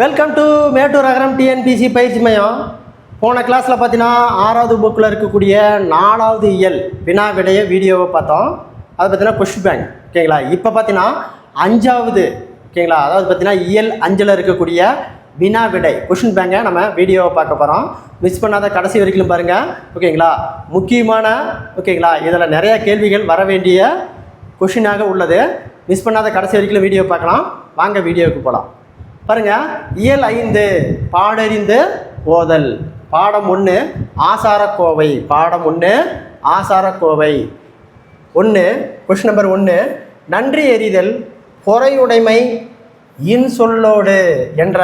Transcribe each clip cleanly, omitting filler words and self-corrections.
Welcome to Mettur Agaram TNPSC பயிற்சி மையம். போன கிளாஸில் பார்த்தீங்கன்னா 6வது புக்கில் இருக்கக்கூடிய 4வது இயல் வினா விடைய வீடியோவை பார்த்தோம். அது பார்த்தீங்கன்னா கொஸ்டின் பேங்க் ஓகேங்களா. இப்போ பார்த்தீங்கன்னா 5வது ஓகேங்களா, அதாவது பார்த்தீங்கன்னா இயல் 5ல் இருக்கக்கூடிய வினா விடை கொஸ்டின் பேங்கை நம்ம வீடியோவை பார்க்க போகிறோம். மிஸ் பண்ணாத கடைசி வரைக்கும் பாருங்கள் ஓகேங்களா. முக்கியமான ஓகேங்களா, இதில் நிறையா கேள்விகள் வர வேண்டிய கொஷினாக உள்ளது. மிஸ் பண்ணாத கடைசி வரைக்கும் வீடியோ பார்க்கலாம். வாங்க வீடியோவுக்கு போகலாம். பாருங்கள், இயல் 5 பாடறிந்து ஓதல். பாடம் 1 ஆசாரக்கோவை. பாடம் 1 ஆசாரக்கோவை 1. கொஷின் நம்பர் 1, நன்றி எறிதல் பொறையுடைமை இன்சொல்லோடு என்ற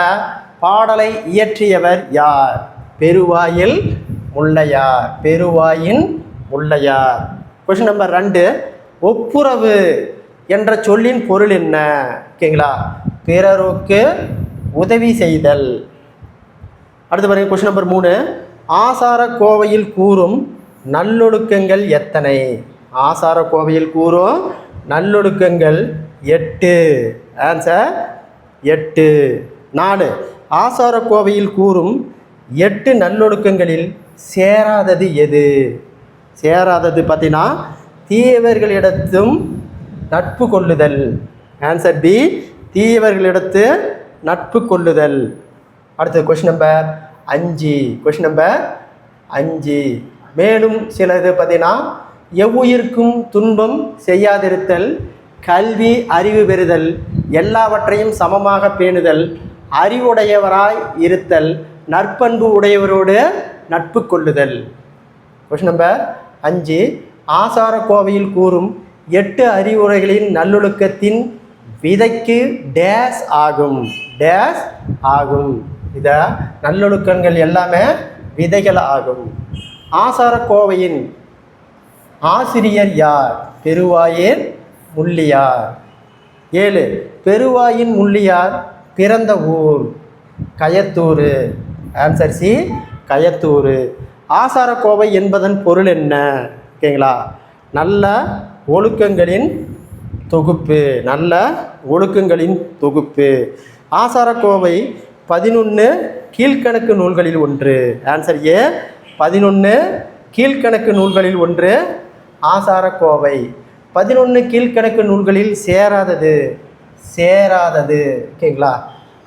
பாடலை இயற்றியவர் யார்? பெருவாயில் முல்லையார். பெருவாயின் முல்லையார். கொஷின் நம்பர் 2, ஒப்புரவு என்ற சொல்லின் பொருள் என்ன? ஓகேங்களா, பிறருக்கு உதவி செய்தல். அடுத்து பாருங்கள், கொஸ்டின் நம்பர் 3, ஆசாரக்கோவையில் கூறும் நல்லொழுக்கங்கள் எத்தனை? ஆசாரக்கோவையில் கூறும் நல்லொழுக்கங்கள் 8. ஆன்சர் 8. 4, ஆசாரக்கோவையில் கூறும் 8 நல்லொழுக்கங்களில் சேராதது எது? சேராதது பார்த்தீங்கன்னா தீயவர்களிடத்தும் நட்பு கொள்ளுதல். ஆன்சர் பி, தீயவர்களிடத்து நட்பு கொள்ளுதல். அடுத்து கொஷின் நம்பர் 5. கொஷின் நம்பர் 5, மேலும் சிலது பார்த்தீங்கன்னா எவ்வுயிருக்கும் துன்பம் செய்யாதிருத்தல், கல்வி அறிவு பெறுதல், எல்லாவற்றையும் சமமாக பேணுதல், அறிவுடையவராய் இருத்தல், நற்பண்பு உடையவரோடு நட்பு கொள்ளுதல். கொஷின் நம்பர் 5, ஆசாரக்கோவையில் கூறும் 8 அறிவுரைகளின் நல்லொழுக்கத்தின் விதைக்கு டேஸ் ஆகும். டேஸ் ஆகும். இதை நல்லொழுக்கங்கள் எல்லாமே விதைகள் ஆகும். ஆசாரக்கோவையின் ஆசிரியர் யார்? பெருவாயின் முள்ளியார். 7, பெருவாயின் முள்ளியார் பிறந்த ஊர்? கயத்தூர். Answer C, Kayathur. ஆசாரக்கோவை என்பதன் பொருள் என்ன? ஓகேங்களா, நல்ல ஒழுக்கங்களின் தொகுப்பு. நல்ல ஒழுக்கங்களின் தொகுப்பு. ஆசாரக்கோவை 11 கீழ்கணக்கு நூல்களில் ஒன்று. ஆன்சர் ஏ, 11 கீழ்கணக்கு நூல்களில் ஒன்று ஆசாரக்கோவை. 11 கீழ்கணக்கு நூல்களில் சேராதது. சேராதது ஓகேங்களா,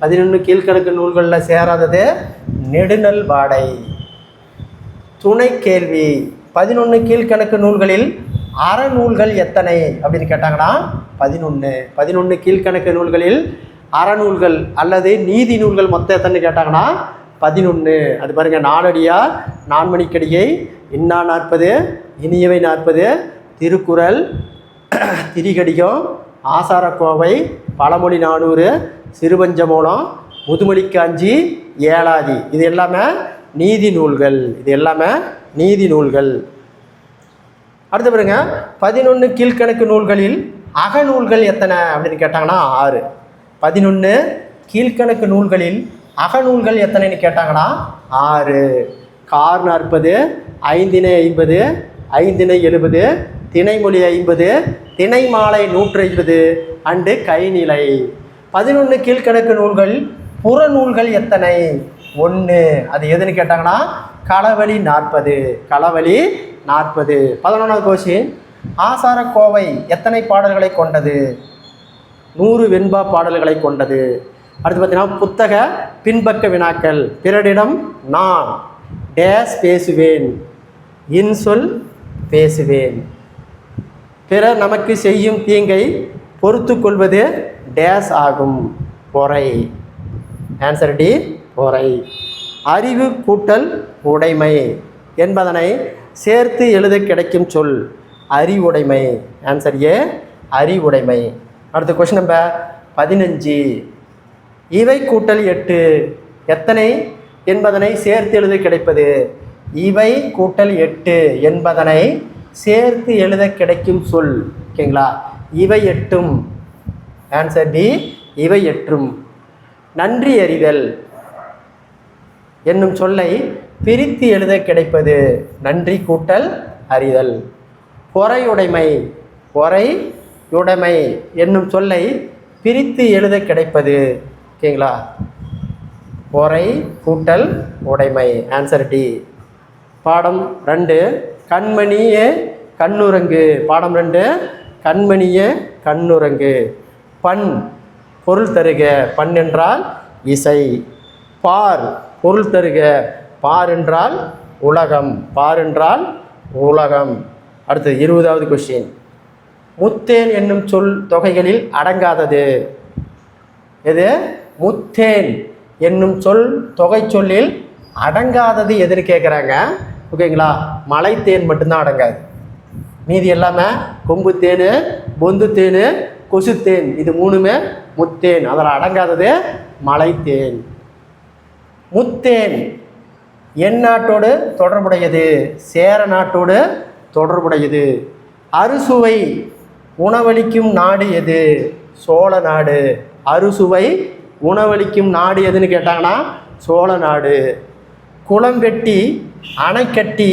11 கீழ்கணக்கு நூல்களில் சேராதது நெடுநல் வாடை. துணை கேள்வி, 11 கீழ்கணக்கு நூல்களில் அறநூல்கள் எத்தனை அப்படின்னு கேட்டாங்கன்னா 11. 11 கீழ்கணக்கு நூல்களில் அறநூல்கள் அல்லது நீதி நூல்கள் மொத்தம் எத்தனை கேட்டாங்கன்னா 11. அது பாருங்கள், நாலடியா, நான்மணிக்கடிகை, இன்னா 40, இனியவை 40, திருக்குறள், திரிகடிகம், ஆசாரக்கோவை, பழமொழி 400, சிறுபஞ்சமூலம், முதுமொழிக்காஞ்சி, ஏலாதி. இது எல்லாமே நீதி நூல்கள். இது எல்லாமே நீதி நூல்கள். அடுத்து பாருங்க, 11 கீழ்கணக்கு நூல்களில் அகநூல்கள் எத்தனை அப்படின்னு கேட்டாங்கன்னா 6. 11 கீழ்கணக்கு நூல்களில் அகநூல்கள் எத்தனைன்னு கேட்டாங்கன்னா 6. Car 40, Ainthinai 50, Ainthinai 70, Thinaimozhi 50, திணைமாலை 150 and Kainilai. 11 கீழ்கணக்கு நூல்கள் புறநூல்கள் எத்தனை? 1. அது எதுன்னு கேட்டாங்கன்னா களவழி 40. களவழி 40. 11வது கொஸ்டின், ஆசாரக்கோவை எத்தனை பாடல்களை கொண்டது? 100 வெண்பா பாடல்களை கொண்டது. அடுத்து பார்த்தீங்கன்னா புத்தக பின்பக்க வினாக்கள். பிறரிடம் நான் டேஸ் பேசுவேன், இன்சொல் பேசுவேன். பிறர் நமக்கு செய்யும் தீங்கை பொறுத்து கொள்வது டேஸ் ஆகும். பொறை. ஆன்சர் டி, பொறை. அறிவு கூட்டல் உடைமை என்பதனை சேர்த்து எழுத கிடைக்கும் சொல் அறிவுடைமை. ஆன்சர் ஏ, அறிவுடைமை. அடுத்த கொஸ்டின் நம்பர் 15, இவை கூட்டல் 8 எத்தனை என்பதனை சேர்த்து எழுத கிடைப்பது? இவை கூட்டல் 8 என்பதனை சேர்த்து எழுத கிடைக்கும் சொல் ஓகேங்களா, இவை 8. ஆன்சர் டி, இவை 8. நன்றி அறிதல் என்னும் சொல்லை பிரித்து எழுத கிடைப்பது நன்றி கூட்டல் அறிதல். பொறையுடைமை. பொறையுடைமை என்னும் சொல்லை பிரித்து எழுத கிடைப்பது ஓகேங்களா, பொறை கூட்டல் உடைமை. Answer D. பாடம் 2 கண்மணியே கண்ணுரங்கு. பாடம் 2 கண்மணியே கண்ணுரங்கு. பண் பொருள் தருக. பண் என்றால் இசை. பார் பொருள் தருக. பார் என்றால் உலகம். பார் என்றால் உலகம். அடுத்து 20வது கொஸ்டின். முத்தேன் என்னும் சொல் தொகைகளில் அடங்காதது எது? முத்தேன் என்னும் சொல் தொகை சொல்லில் அடங்காதது எதுன்னு கேட்குறாங்க. ஓகேங்களா? மலைத்தேன் மட்டும்தான் அடங்காது. மீதி எல்லாமே கொம்பு தேன், பொந்து தேன், கொசுத்தேன், இது 3மே முத்தேன். அதில் அடங்காதது மலைத்தேன். முத்தேன் எந்நாட்டோடு தொடர்புடையது? சேர நாட்டோடு தொடர்புடையது. அறுசுவை உணவளிக்கும் நாடு எது? சோழ நாடு. அறுசுவை உணவளிக்கும் நாடு எதுன்னு கேட்டாங்கன்னா சோழ நாடு. குளம் வெட்டி அணை கட்டி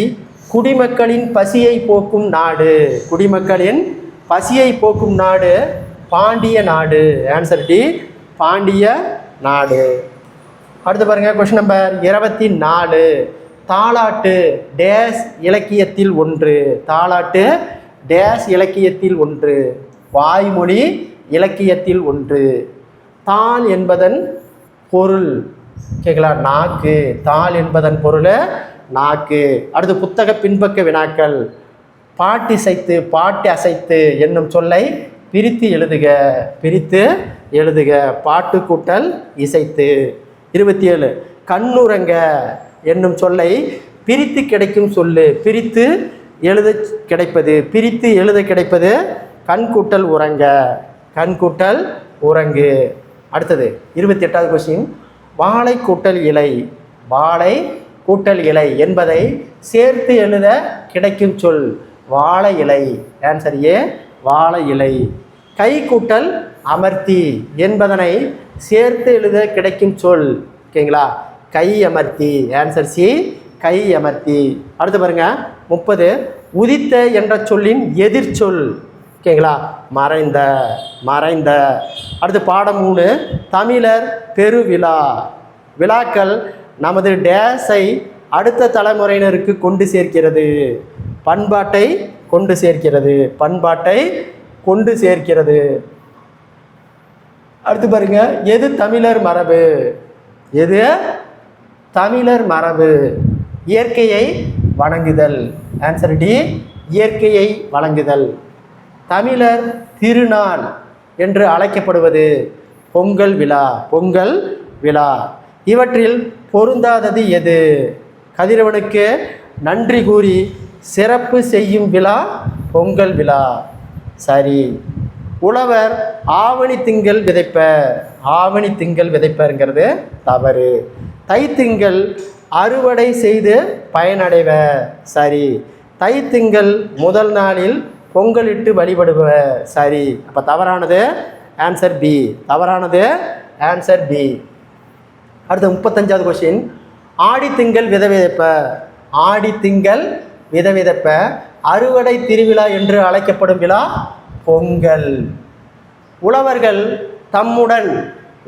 குடிமக்களின் பசியை போக்கும் நாடு. குடிமக்களின் பசியை போக்கும் நாடு பாண்டிய நாடு. Answer D. பாண்டிய நாடு. அடுத்து பாருங்க கொஸ்டின் நம்பர் 24. தாலாட்டு டேஸ் இலக்கியத்தில் ஒன்று. தாலாட்டு டேஸ் இலக்கியத்தில் ஒன்று. வாய்மொழி இலக்கியத்தில் ஒன்று. தாள் என்பதன் பொருள் கேட்கலா நாக்கு. தாள் என்பதன் பொருள் நாக்கு. அடுத்து புத்தக பின்பக்க வினாக்கள். பாட்டிசைத்து பாட்டு அசைத்து என்னும் சொல்லை பிரித்து எழுதுக. பிரித்து எழுதுக. பாட்டு கூட்டல் இசைத்து. 27 கண்ணுரங்க என்னும் சொல்லை பிரித்து கிடைக்கும் சொல்லு. பிரித்து எழுத கிடைப்பது. பிரித்து எழுத கிடைப்பது கண் கூட்டல் உறங்க. கண் கூட்டல் உறங்கு. அடுத்தது 28வது கொஸ்டின். வாழை கூட்டல் இலை. வாழை கூட்டல் இலை என்பதை சேர்த்து எழுத கிடைக்கும் சொல் வாழை இலை. Answer A. வாழை இலை. கை கூட்டல் அமர்த்தி என்பதனை சேர்த்து எழுத கிடைக்கும் சொல் ஓகேங்களா கை அமர்த்தி. Answer C. கை அமர்த்தி. அடுத்து பாருங்க 30 உதித்த என்ற சொல்லின் எதிர்ச்சொல் ஓகேங்களா மறைந்த. மறைந்த. அடுத்து பாடம் 3 தமிழர் பெருவிழா. விழாக்கள் நமது டேஸை அடுத்த தலைமுறையினருக்கு கொண்டு சேர்க்கிறது. பண்பாட்டை கொண்டு சேர்க்கிறது. பண்பாட்டை கொண்டு சேர்க்கிறது. அடுத்து பாருங்க எது தமிழர் மரபு? எது தமிழர் மரபு? இயற்கையை வணங்குதல். Answer D. இயற்கையை வணங்குதல். தமிழர் திருநாள் என்று அழைக்கப்படுவது பொங்கல் விழா. பொங்கல் விழா. இவற்றில் பொருந்தாதது எது? கதிரவனுக்கு நன்றி கூறி சிறப்பு செய்யும் விழா பொங்கல் விழா. சரி. உழவர் ஆவணி திங்கள் விதைப்பர். ஆவணி திங்கள் விதைப்பருங்கிறது தவறு. தைத்திங்கள் அறுவடை செய்து பயனடைவர். சரி. தைத்திங்கள் முதல் நாளில் பொங்கலிட்டு வழிபடுவர். சரி. அப்போ தவறானது ஆன்சர் பி. தவறானது ஆன்சர் பி. அடுத்து 35வது கொஸ்டின். ஆடித்திங்கள் விதை விதைப்ப. ஆடித்திங்கள் விதை விதைப்ப அறுவடை திருவிழா என்று அழைக்கப்படும் விழா பொங்கல். உழவர்கள் தம்முடன்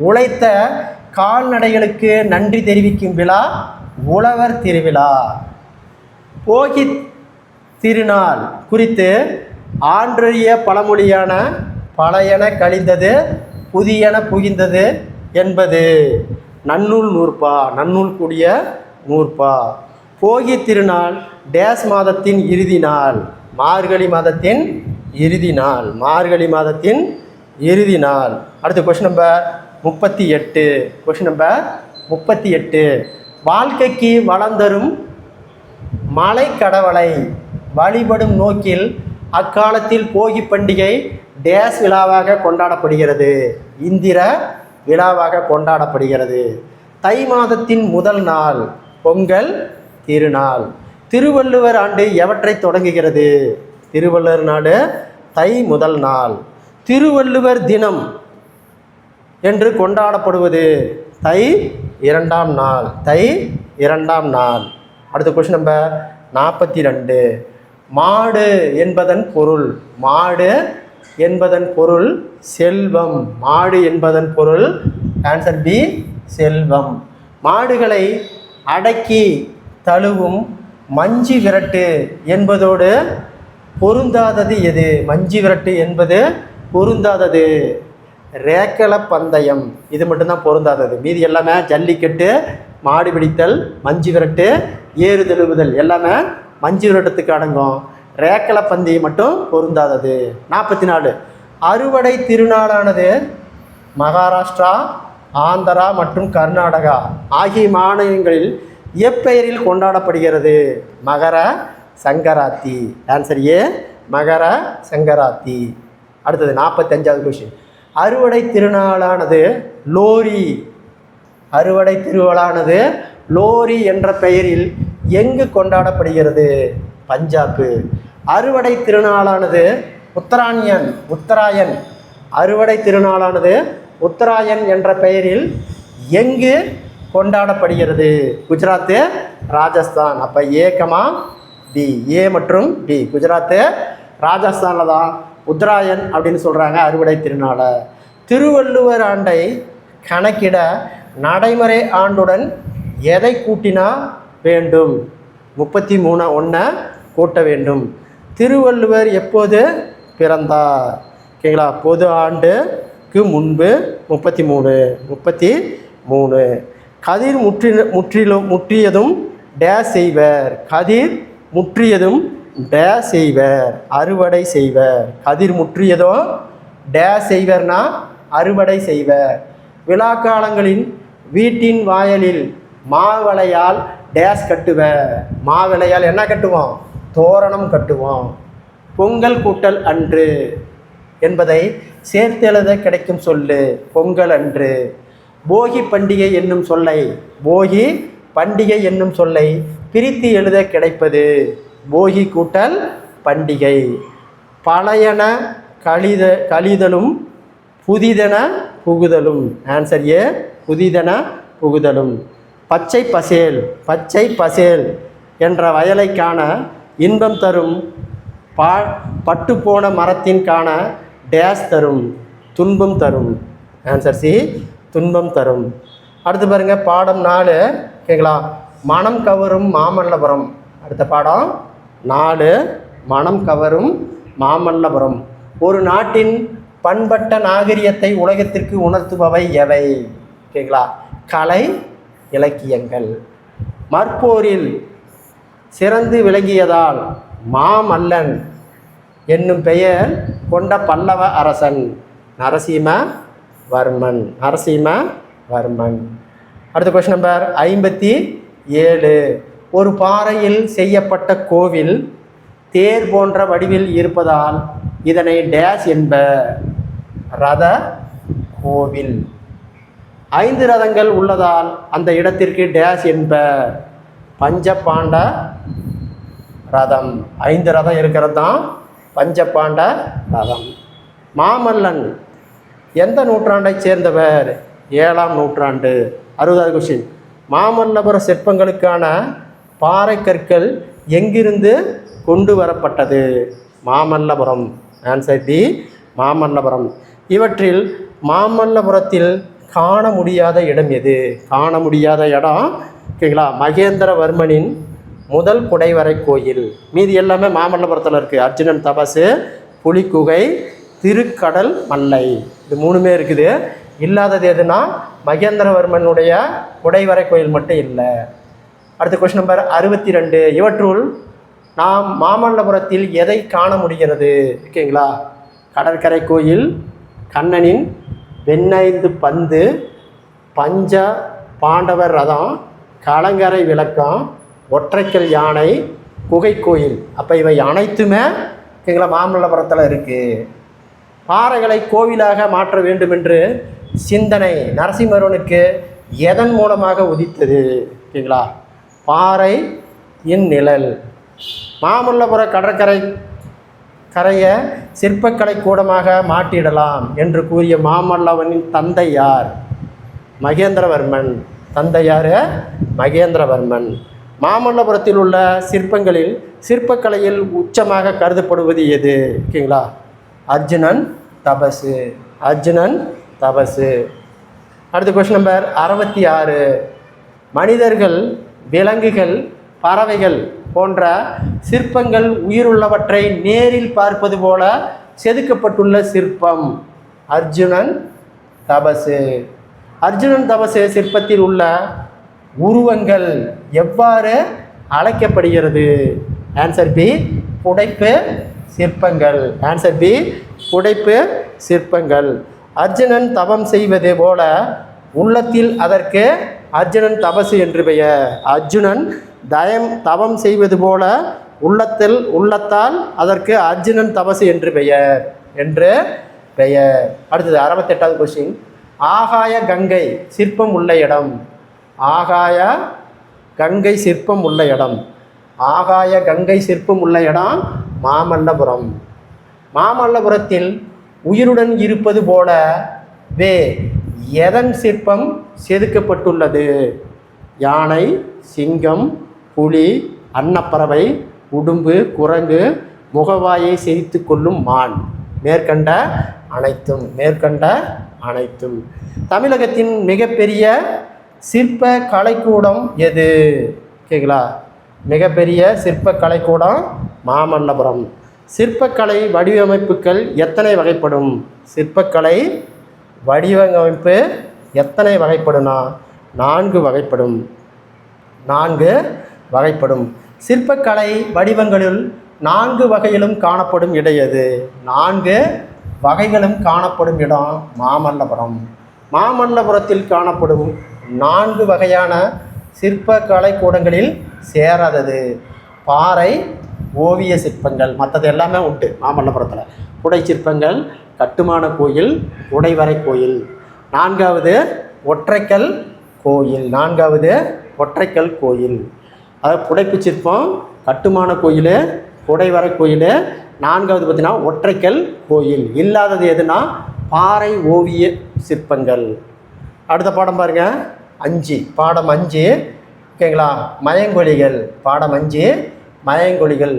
உழைத்த கால்நடைகளுக்கு நன்றி தெரிவிக்கும் விழா உழவர் திருவிழா. போகி திருநாள் குறித்து ஆன்றறிய பழமொழியான பழையன கழிந்தது புதியன புகிந்தது என்பது நன்னூல் நூற்பா. நன்னூல் கூடிய நூற்பா. போகி திருநாள் டேஸ் மாதத்தின் இறுதி நாள். மார்கழி மாதத்தின் இறுதி நாள். மார்கழி மாதத்தின் இறுதி நாள். அடுத்து கொஸ்டின் நம்பர் 38. Question number 38. வாழ்க்கைக்கு வளம் தரும் மலை கடவுளை வழிபடும் நோக்கில் அக்காலத்தில் போகி பண்டிகை டேஸ் விழாவாக கொண்டாடப்படுகிறது. இந்திர விழாவாக கொண்டாடப்படுகிறது. தை மாதத்தின் முதல் நாள் பொங்கல் திருநாள். திருவள்ளுவர் ஆண்டு எவற்றை தொடங்குகிறது? திருவள்ளுவர் நாடு தை முதல் நாள். திருவள்ளுவர் தினம் என்று கொண்டாடப்படுவது தை 2ஆம் நாள். தை 2ஆம் நாள். அடுத்த கொஸ்டின் நம்பர் 42. மாடு என்பதன் பொருள். மாடு என்பதன் பொருள் செல்வம். மாடு என்பதன் பொருள் ஆன்சர் பி செல்வம். மாடுகளை அடக்கி தழுவும் மஞ்சு விரட்டு என்பதோடு பொருந்தாதது எது? மஞ்சு விரட்டு என்பது பொருந்தாதது. ரேக்கல பந்தயம் இது மட்டும்தான் பொருந்தாதது. மீதி எல்லாமே ஜல்லிக்கட்டு, மாடு பிடித்தல், மஞ்சு விரட்டு, ஏறு தழுவுதல் எல்லாமே மஞ்சு விரட்டத்துக்கு அடங்கும். ரேக்கல பந்தயம் மட்டும் பொருந்தாதது. 44 அறுவடை திருநாளானது மகாராஷ்டிரா, ஆந்திரா மற்றும் கர்நாடகா ஆகிய மாநிலங்களில் எப்பெயரில் கொண்டாடப்படுகிறது? மகர சங்கராத்தி. ஆன்சர் ஏ, மகர சங்கராத்தி. அடுத்தது 45வது கொஸ்டின். அறுவடை திருநாளானது லோரி. அறுவடை திருவிழானது லோரி என்ற பெயரில் எங்கு கொண்டாடப்படுகிறது? பஞ்சாப். அறுவடை திருநாளானது உத்தராயன். அறுவடை திருநாளானது உத்தராயன் என்ற பெயரில் எங்கு கொண்டாடப்படுகிறது? குஜராத்து, ராஜஸ்தான். அப்போ ஏகமா டி, ஏ மற்றும் டி. குஜராத்து, ராஜஸ்தானில் தான் உத்தராயன் அப்படின்னு சொல்கிறாங்க அறுவடை திருநாளை. திருவள்ளுவர் ஆண்டை கணக்கிட நடைமுறை ஆண்டுடன் எதை கூட்டினா வேண்டும்? 33 கூட்ட வேண்டும். திருவள்ளுவர் எப்போது பிறந்தார்? ஓகேங்களா? பொது ஆண்டுக்கு முன்பு 33. கதிர் முற்றியதும் டேஸ் செய்வர். கதிர் முற்றியதும் டேஸ் செய்வர், அறுவடை செய்வர். கதிர் முற்றியதும் டேஸ் செய்வர்னா அறுவடை செய்வர். விழாக்காலங்களின் வீட்டின் வாயலில் மாவளையால் டேஸ் கட்டுவர். மாவிளையால் என்ன கட்டுவோம்? தோரணம் கட்டுவோம். பொங்கல் கூட்டல் அன்று என்பதை சேர்த்தெழுத கிடைக்கும் சொல்லு பொங்கல் அன்று. போகி பண்டிகை என்னும் சொல்லை பிரித்து எழுத கிடைப்பது போகி கூட்டல் பண்டிகை. பழையன கழிதலும் புதிதென புகுதலும். ஆன்சர் ஏ, புதிதென புகுதலும். பச்சை பசேல் என்ற வயலை காண இன்பம் தரும். பட்டுப்போன மரத்தின் காண டேஸ் தரும், துன்பம் தரும். ஆன்சர் சி, துன்பம் தரும். அடுத்து பாருங்கள், பாடம் 4. ஓகேங்களா? மனம் கவரும் மாமல்லபுரம். அடுத்த பாடம் 4, மனம் கவரும் மாமல்லபுரம். ஒரு நாட்டின் பண்பட்ட நாகரிகத்தை உலகத்திற்கு உணர்த்துபவை எவை? ஓகேங்களா? கலை, இலக்கியங்கள். மற்போரில் சிறந்து விளங்கியதால் மாமல்லன் என்னும் பெயர் கொண்ட பல்லவ அரசன் நரசிம்மவர்மன். அடுத்த கொஸ்டின் நம்பர் 57. ஒரு பாறையில் செய்யப்பட்ட கோவில் தேர் போன்ற வடிவில் இருப்பதால் இதனை டேஸ் என்ப. ரத கோவில். 5 ரதங்கள் உள்ளதால் அந்த இடத்திற்கு டேஸ் என்ப. பஞ்சபாண்ட ரதம். 5 ரதம் இருக்கிறது தான் பஞ்சபாண்ட ரதம். மாமல்லன் எந்த நூற்றாண்டை சேர்ந்தவர்? 7ஆம் நூற்றாண்டு. 60வது கொஸ்டின். மாமல்லபுர சிற்பங்களுக்கான பாறை கற்கள் எங்கிருந்து கொண்டு வரப்பட்டது? மாமல்லபுரம். Answer D, Mamallapuram. இவற்றில் மாமல்லபுரத்தில் காண முடியாத இடம் எது? காண முடியாத இடம், ஓகேங்களா, மகேந்திரவர்மனின் முதல் குடைவரை கோயில். மீதி எல்லாமே மாமல்லபுரத்தில் இருக்குது. அர்ஜுனன் தபசு, புலிக்குகை, திருக்கடல் மல்லை, இது 3மே இருக்குது. இல்லாதது எதுனா மகேந்திரவர்மனுடைய குடைவரை கோயில் மட்டும் இல்லை. அடுத்த கொஸ்டின் நம்பர் 62. இவற்றுள் நாம் மாமல்லபுரத்தில் எதை காண முடிகிறது? ஓகேங்களா? கடற்கரை கோயில், கண்ணனின் வெண்ணெய்ந்து பந்து, பஞ்ச பாண்டவர் ரதம், கலங்கரை விளக்கம், ஒற்றைக்கல் யானை, குகை கோயில். அப்போ இவை அனைத்துமே ஓகேங்களா மாமல்லபுரத்தில் இருக்குது. பாறைகளை கோவிலாக மாற்ற வேண்டும் என்று சிந்தனை நரசிம்மவர்மனுக்கு எதன் மூலமாக உதித்தது? ஓகேங்களா? பாறை இன் நிழல். மாமல்லபுர கரையை சிற்பக்கலை கூடமாக மாற்றிடலாம் என்று கூறிய மாமல்லவனின் தந்தை யார்? மகேந்திரவர்மன். தந்தை யார்? மகேந்திரவர்மன். மாமல்லபுரத்தில் உள்ள சிற்பங்களில் சிற்பக்கலையில் உச்சமாக கருதப்படுவது எது? ஓகேங்களா? அர்ஜுனன் தபசு. அடுத்த கொஸ்டின் நம்பர் 66. மனிதர்கள், விலங்குகள், பறவைகள் போன்ற சிற்பங்கள் உயிருள்ளவற்றை நேரில் பார்ப்பது போல செதுக்கப்பட்டுள்ள சிற்பம் அர்ஜுனன் தபசு. அர்ஜுனன் தபசு சிற்பத்தில் உள்ள உருவங்கள் எவ்வாறு அழைக்கப்படுகிறது? ஆன்சர் பி, புடைப்பு சிற்பங்கள். ஆன்சர் பி, புடைப்பு சிற்பங்கள். அர்ஜுனன் தவம் செய்வது போல உள்ளத்தில் அதற்கு அர்ஜுனன் தபசு என்று பெயர். அர்ஜுனன் தவம் செய்வது போல உள்ளத்தால் அதற்கு அர்ஜுனன் தபசு என்று பெயர். அடுத்தது 68வது கொஸ்டின். ஆகாய கங்கை சிற்பம் உள்ள இடம். ஆகாய கங்கை சிற்பம் உள்ள இடம். ஆகாய கங்கை சிற்பம் உள்ள இடம் மாமல்லபுரம். மாமல்லபுரத்தில் உயிருடன் இருப்பது போல எதன் சிற்பம் செதுக்கப்பட்டுள்ளது? யானை, சிங்கம், புலி, அன்னப்பறவை, உடும்பு, குரங்கு, முகவாயை செறித்து கொள்ளும் மான். மேற்கண்ட அனைத்தும். தமிழகத்தின் மிகப்பெரிய சிற்ப கலைக்கூடம் எது? ஓகேங்களா? மிகப்பெரிய சிற்ப கலைக்கூடம் மாமல்லபுரம். சிற்பக்கலை வடிவமைப்புகள் எத்தனை வகைப்படும்? சிற்பக்கலை வடிவமைப்பு எத்தனை வகைப்படும்னா 4 வகைப்படும். சிற்பக்கலை வடிவங்களில் 4 வகையிலும் காணப்படும் இடம் எது? 4 வகைகளும் காணப்படும் இடம் மாமல்லபுரம். மாமல்லபுரத்தில் காணப்படும் 4 வகையான சிற்ப கலைக்கூடங்களில் சேராதது பாறை ஓவிய சிற்பங்கள். மற்றது எல்லாமே உண்டு மாமல்லபுரத்தில். புடை சிற்பங்கள், கட்டுமான கோயில், உடைவரை கோயில். 4வது ஒற்றைக்கல் கோயில். அதாவது புடைப்பு சிற்பம், கட்டுமான கோயில், உடைவரை கோயில். 4வது பார்த்தீங்கன்னா ஒற்றைக்கல் கோயில். இல்லாதது எதுனா பாறை ஓவிய சிற்பங்கள். அடுத்த பாடம் பாருங்கள், 5. பாடம் 5. ஓகேங்களா? மயங்கொலிகள். பாடம் 5 மயங்கொலிகள்.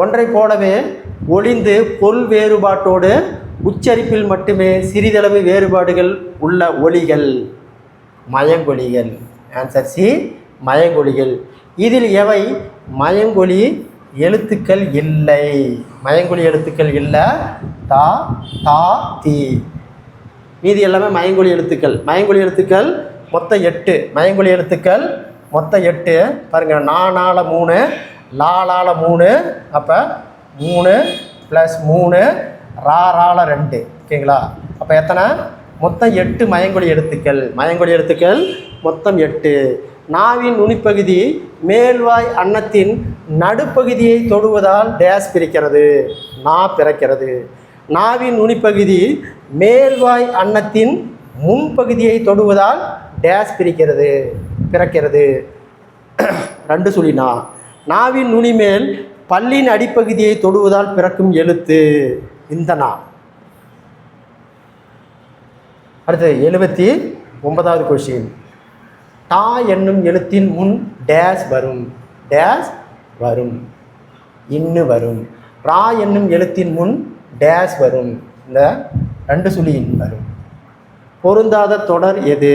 ஒன்றை போலவே ஒளிந்து பொருள் வேறுபாட்டோடு உச்சரிப்பில் மட்டுமே சிறிதளவு வேறுபாடுகள் உள்ள ஒலிகள் மயங்கொலிகள். Answer C, மயங்கொலிகள். இதில் எவை மயங்கொலி எழுத்துக்கள் இல்லை? மயங்கொலி எழுத்துக்கள் இல்லை. தா, தா, தி. மீதி எல்லாமே மயங்கொலி எழுத்துக்கள். மயங்கொலி எழுத்துக்கள் மொத்தம் 8. மயங்கொலி எழுத்துக்கள் மொத்தம் 8. பாருங்கள், நானால 3, லாலால 3, அப்போ 3 + 3, ராரால 2. ஓகேங்களா? அப்போ எத்தனை? மொத்தம் 8 மயங்கொலி எழுத்துக்கள் மொத்தம் 8. நாவின் நுனிப்பகுதி மேல்வாய் அன்னத்தின் நடுப்பகுதியை தொடுவதால் டேஸ் பிறக்கிறது. பிறக்கிறது. நாவின் நுனிப்பகுதி மேல்வாய் அன்னத்தின் முன்பகுதியை தொடுவதால் டேஸ் பிறக்கிறது. 2 சொல்லினா. நாவின் நுனி மேல் பல்லின் அடிப்பகுதியை தொடுவதால் பிறக்கும் எழுத்து இந்த நா. அடுத்தது 79வது கொஸ்டின். டா என்னும் எழுத்தின் முன் டேஸ் வரும். இன்னு வரும். ரா என்னும் எழுத்தின் முன் டேஸ் வரும். இந்த 2 சுழி இன் வரும். பொருந்தாத தொடர் எது?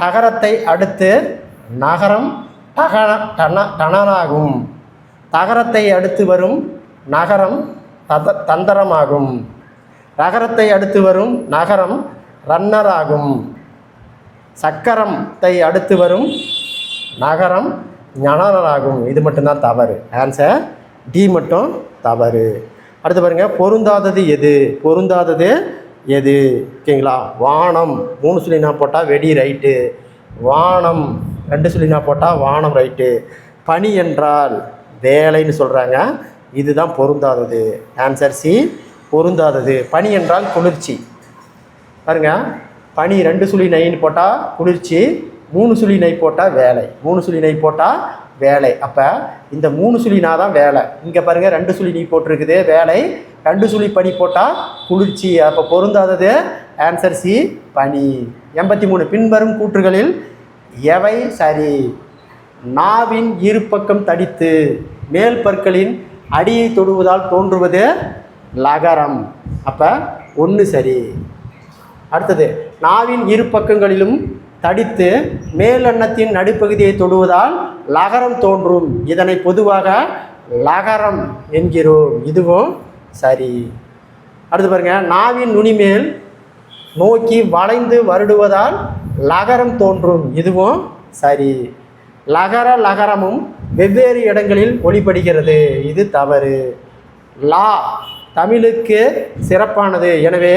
டகரத்தை அடுத்து நகரம் டனராகும். தகரத்தை அடுத்து வரும் நகரம் தந்தரமாகும். ரகரத்தை அடுத்து வரும் நகரம் ரன்னராகும். சக்கரத்தை அடுத்து வரும் நகரம் ஞனராகும். இது மட்டும்தான் தவறு. ஆன்சர் டி மட்டும் தவறு. அடுத்து பாருங்கள், பொருந்தாதது எது? ஓகேங்களா? வானம் 3 சொல்லினா போட்டால் வெடி ரைட்டு. வானம் 2 சொல்லினா போட்டால் வானம் ரைட்டு. பனி என்றால் வேலைன்னு சொல்கிறாங்க. இதுதான் பொருந்தாதது. Answer C, பொருந்தாதது. பனி என்றால் குளிர்ச்சி. பாருங்க, பனி 2 சுழி நைன்னு போட்டால் குளிர்ச்சி, 3 சுழி நை போட்டால் வேலை. 3 சுழி நை போட்டால் வேலை. அப்போ இந்த 3 சுழினா தான் வேலை. இங்கே பாருங்கள், 2 சுழி நீ போட்டிருக்குது வேலை, 2 சுழி பனி போட்டால் குளிர்ச்சி. அப்போ பொருந்தாதது ஆன்சர் சி, பனி. 83. பின்வரும் கூற்றுகளில் எவை சரி? நாவின் இரு பக்கம் தடித்து மேல் பற்களின் அடியை தொடுவதால் தோன்றுவது லகரம். அப்போ 1 சரி. அடுத்தது நாவின் இரு பக்கங்களிலும் தடித்து மேல் அன்னத்தின் நடுப்பகுதியை தொடுவதால் லகரம் தோன்றும். இதனை பொதுவாக லகரம் என்கிறோம். இதுவும் சரி. அடுத்து பாருங்க, நாவின் நுனிமேல் நோக்கி வளைந்து வருடுவதால் லகரம் தோன்றும். இதுவும் சரி. லகர லகரமும் வெவ்வேறு இடங்களில் ஒளிபடுகிறது. இது தவறு. லா தமிழுக்கு சிறப்பானது, எனவே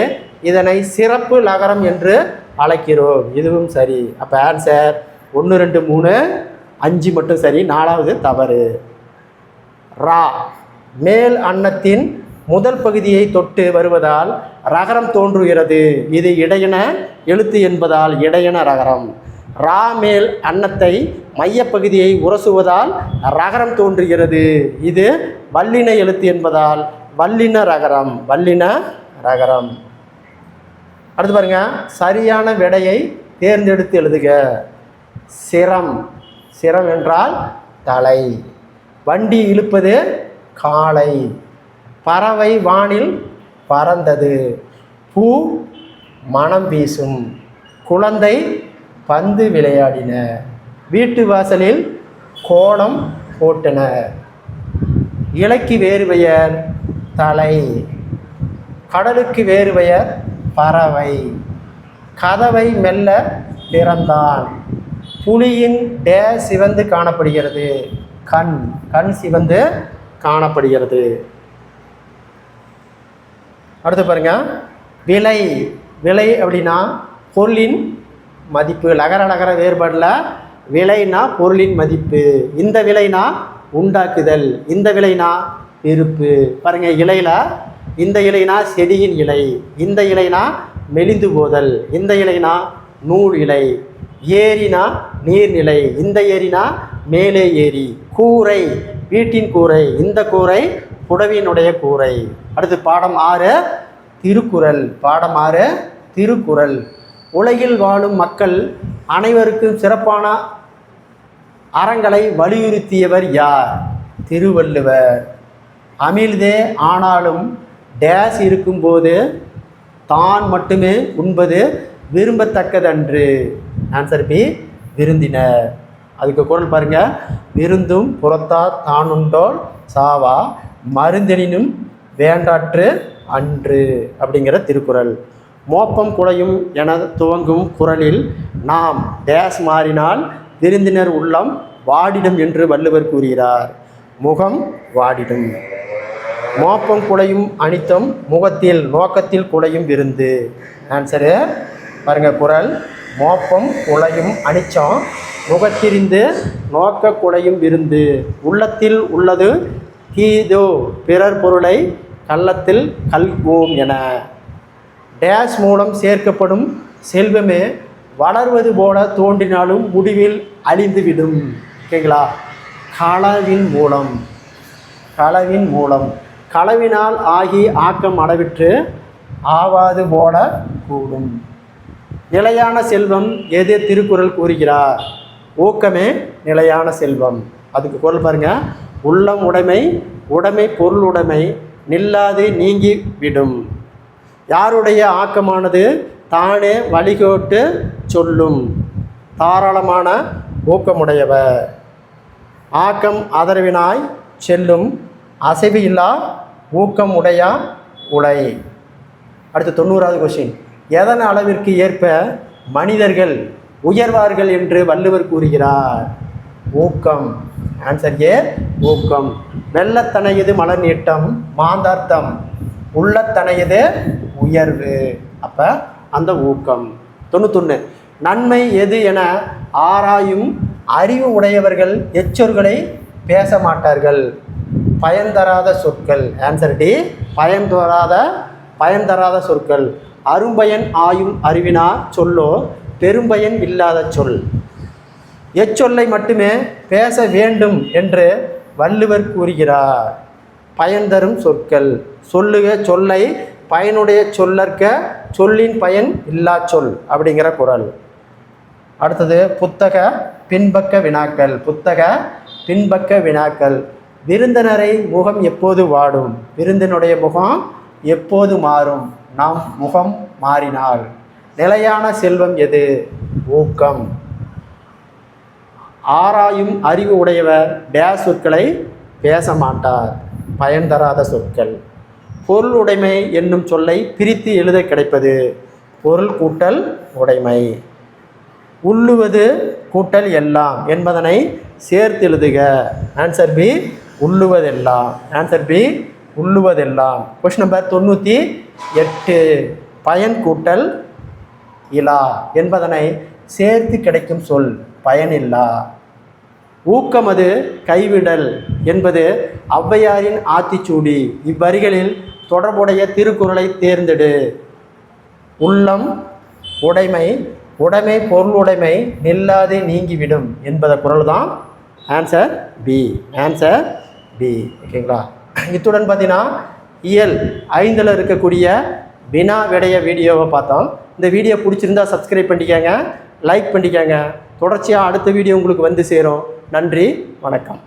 இதனை சிறப்பு லகரம் என்று அழைக்கிறோம். இதுவும் சரி. அப்போ ஆன்சர் 1 2 3 5 மட்டும் சரி, 4வது தவறு. ரா மேல் அன்னத்தின் முதல் பகுதியை தொட்டு வருவதால் ரகரம் தோன்றுகிறது. இது இடையன எழுத்து என்பதால் இடையன ரகரம். ரா மேல் அன்னத்தை மையப்பகுதியை உரசுவதால் ரகரம் தோன்றுகிறது. இது வல்லின எழுத்து என்பதால் வல்லின ரகரம். வல்லின ரகரம். அடுத்து பாருங்க, சரியான விடையை தேர்ந்தெடுத்து எழுதுக. சிரம். சிரம் என்றால் தலை. வண்டி இழுப்பது காளை. பறவை வானில் பறந்தது. பூ மனம் வீசும். குழந்தை பந்து விளையாடின. வீட்டு வாசலில் கோலம் போட்டன. இலைக்கு வேறு பெயர் தலை. கடலுக்கு வேறு பெயர் பறவை. கதவை மெல்ல திறந்தான். புலியின் சிவந்து காணப்படுகிறது. கண். கண் சிவந்து காணப்படுகிறது. அடுத்து பாருங்க, விலை. விலை அப்படின்னா பொருளின் மதிப்பு. லகர லகர வேறுபாடில் விலைனா பொருளின் மதிப்பு. இந்த விலைனா உண்டாக்குதல். இந்த விலைனா இருப்பு. பாருங்க, இலையில் இந்த இலைனா செடியின் இலை. இந்த இலைனா மெலிந்து போதல். இந்த இலைனா நூல் இலை. ஏரினா நீர்நிலை. இந்த ஏரினா மேலே ஏரி. கூரை வீட்டின் கூரை. இந்த கூரை புடவியினுடைய கூரை. அடுத்து பாடம் 6 திருக்குறள். பாடம் 6 திருக்குறள். உலகில் வாழும் மக்கள் அனைவருக்கும் சிறப்பான அறங்களை வலியுறுத்தியவர் யார்? திருவள்ளுவர். அமிழ்தே ஆனாலும் இருக்கும்போது தான் மட்டுமே உண்பது விரும்பத்தக்கதன்று. ஆன்சர் பி விருந்தினர். அதுக்கு குறள் பாருங்க, விருந்தும் புறத்தார் தான் உண்டோல் சாவா மருந்தெனினும் வேண்டாற்று அன்று அப்படிங்கிற திருக்குறள். மோப்பம் குலையும் என துவங்கும் குறளில் நாம் மாறினால் விருந்தினர் உள்ளம் வாடிடும் என்று வள்ளுவர் கூறுகிறார். முகம் வாடிடும். மோப்பம் குலையும் அனித்தம் முகத்தில் நோக்கத்தில் குலையும் விருந்து. ஆன்சரு பாருங்க, குறள் மோப்பம் குலையும் அனிச்சம் முகத்திரிந்து நோக்க குலையும் விருந்து. உள்ளத்தில் உள்ளது தீதோ பிறர் பொருளை கள்ளத்தில் கல்வோம் என. மூலம் சேர்க்கப்படும் செல்வமே வளர்வது போல தோன்றினாலும் முடிவில் அழிந்துவிடும். ஓகேங்களா? களவின் மூலம். களவின் மூலம். களவினால் ஆகி ஆக்கம் அடைவிற்று ஆவாது போல கூடும். நிலையான செல்வம் எது திருக்குறள் கூறுகிறார்? ஊக்கமே நிலையான செல்வம். அதுக்கு குறள் பாருங்க, உள்ளம் உடைமை உடைமை பொருள் உடைமை நில்லாது நீங்கி விடும். யாருடைய ஆக்கமானது தானே வழிகோட்டு சொல்லும். தாராளமான ஊக்கமுடையவர். ஆக்கம் ஆதரவினாய் செல்லும் அசைவு இல்லா ஊக்கம் உடையா உடை. அடுத்து 90வது கொஸ்டின். எதன் அளவிற்கு ஏற்ப மனிதர்கள் உயர்வார்கள் என்று வள்ளுவர் கூறுகிறார்? ஊக்கம். ஆன்சர் ஏ ஊக்கம். வெள்ளத்தனையது மலர் நீட்டம் மாந்தார்த்தம் உள்ளத்தனையது உயர்வு. அப்போ அந்த ஊக்கம். 91. நன்மை எது என ஆராயும் அறிவு உடையவர்கள் எச்சொற்களை பேச மாட்டார்கள். பயன்தராத சொற்கள். ஆன்சர் டி பயன்தராத சொற்கள். அரும்பயன் ஆயும் அறிவினா சொல்லோ பெரும்பயன் இல்லாத சொல். எச்சொல்லை மட்டுமே பேச வேண்டும் என்று வள்ளுவர் கூறுகிறார். பயன் தரும் சொற்கள். சொல்லுக சொல்லை பயனுடைய சொல்லற்க சொல்லின் பயன் இல்லா சொல் அப்படிங்கிற குறள். அடுத்தது புத்தக பின்பக்க வினாக்கள். புத்தக பின்பக்க வினாக்கள். விருந்தினரை முகம் எப்போது வாடும்? விருந்தினுடைய முகம் எப்போது மாறும்? நாம் முகம் மாறினால். நிலையான செல்வம் எது? ஊக்கம். ஆராயும் அறிவு உடையவர் டேஸ் சொற்களை பேச மாட்டார். பயன் தராத சொற்கள். பொருள் உடைமை என்னும் சொல்லை பிரித்து எழுத கிடைப்பது பொருள் கூட்டல் உடைமை. உள்ளுவது கூட்டல் எல்லாம் என்பதனை சேர்த்து எழுதுக. ஆன்சர் பி உள்ளுவதெல்லாம். ஆன்சர் பி உள்ளுவதெல்லாம். Question number 98. பயன் கூட்டல் இலா என்பதனை சேர்த்து கிடைக்கும் சொல் பயனில்லா. ஊக்கமது கைவிடல் என்பது ஔவையாரின் ஆத்திச்சூடி. இவ்வரிகளில் தொடர்புடைய திருக்குறளை தேர்ந்தெடு. உள்ளம் உடைமை, உடைமை பொருளுடைமை நில்லாது நீங்கிவிடும் என்பத குறள் தான் ஆன்சர் பி. Answer B. ஓகேங்களா? இத்துடன் பார்த்தீங்கன்னா இயல் 5ல் இருக்கக்கூடிய வினா விடைய வீடியோவை பார்த்தோம். இந்த வீடியோ பிடிச்சிருந்தா சப்ஸ்கிரைப் பண்ணிக்கோங்க, லைக் பண்ணிக்கோங்க. தொடர்ச்சியாக அடுத்த வீடியோ உங்களுக்கு வந்து சேரும். நன்றி, வணக்கம்.